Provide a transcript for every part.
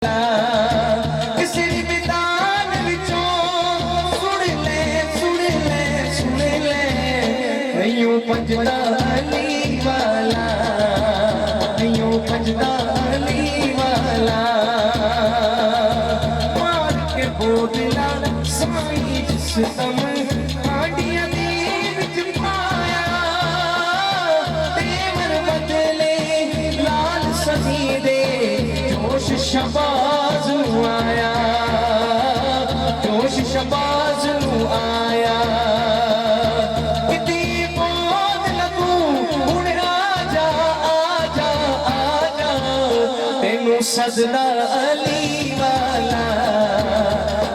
किसी मैदान विचों सुन ले सुन ले सुन ले यूं पंजदा अली वाला यूं पंजदा अली वाला मार के बोतला साई जिसम आडियां दी विच पाया तेवर बदले लाल सही दे जोश शबाज आया जोश शबाज आया किती मौत लगू हुण आजा आजा आजा तेनू सजदा अली वाला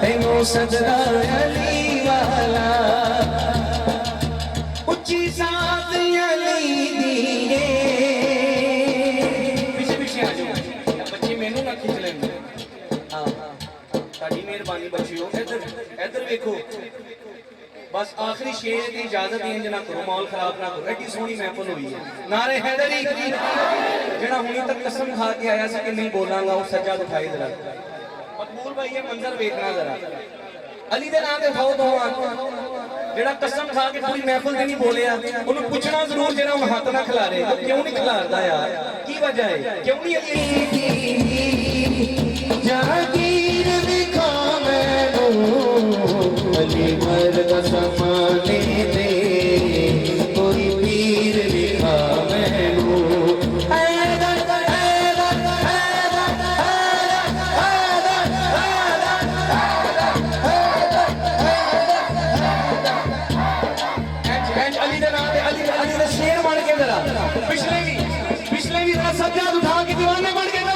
तेनू सजदा अली वाला उच्ची साथ अली दी पीछे पीछे आ जाओ बच्चे मैनू ना खिंच लेंगे हाँ साड़ी मेहरबानी बच्चियों इधर इधर देखो बस आखिरी शेर की इजाजत दें ना करो माहौल खराब ना करो एडी सोहनी महफिल हुई है नारे हैदरी जेड़ा हुणी तक कसम खा के आया सी कि नहीं बोलांगा वो सज्जा दिखाई जरा मकबूल भाई ये मंजर देखना जरा अली दे नाम ते खाओ दो जेड़ा कसम खा के पूरी महफिल ते नहीं बोलिया उन्हें पूछना जरूर जेड़ा वो हाथ ना खिलारे क्यों नहीं खिलारदा यार की वजह है क्यों नहीं जागीर दिखा मैनू अली मर्द समाने दे कोई पीर दिखा मैनू पिछले भी जरा सज्जाद उठा के दीवाने बन के दो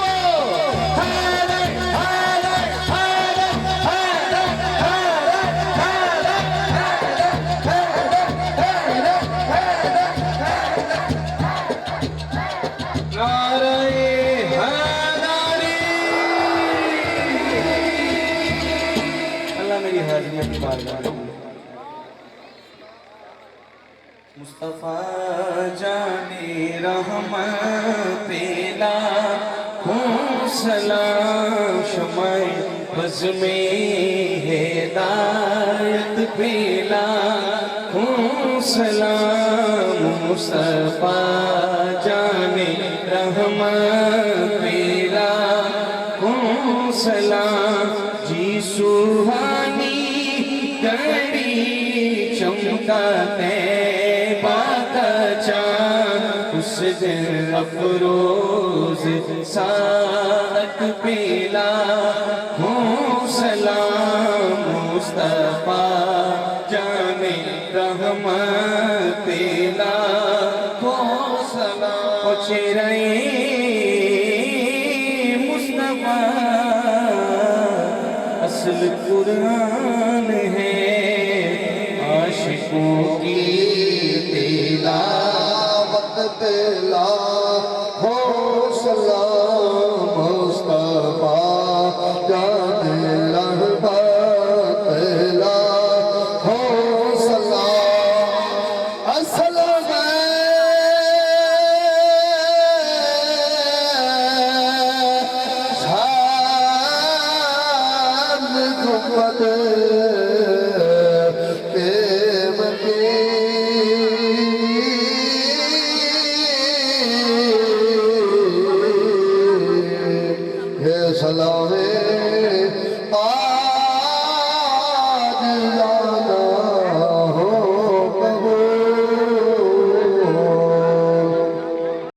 अल्लाह मेरी हाजिरी की बारगाह मुस्तफा जाने रहमत पेला हूँ सलाम शमाए बज़ में हिदायत पेला हूँ सलाम मुस्तफा जाने रहमत पेला हूँ सलाम जी सुहानी कड़ी चमका उस दिन अफरोज सात पेला हूँ सलाम मुस्तफा जाने रहमत पेला हूँ सलाम चेहरे मुस्तफा असल कुरान है आशिकों की तेला पेला हो सलाम मुस्तफा जाने रहमत पेला हो सलाम असल में शान गुम्बद सलामे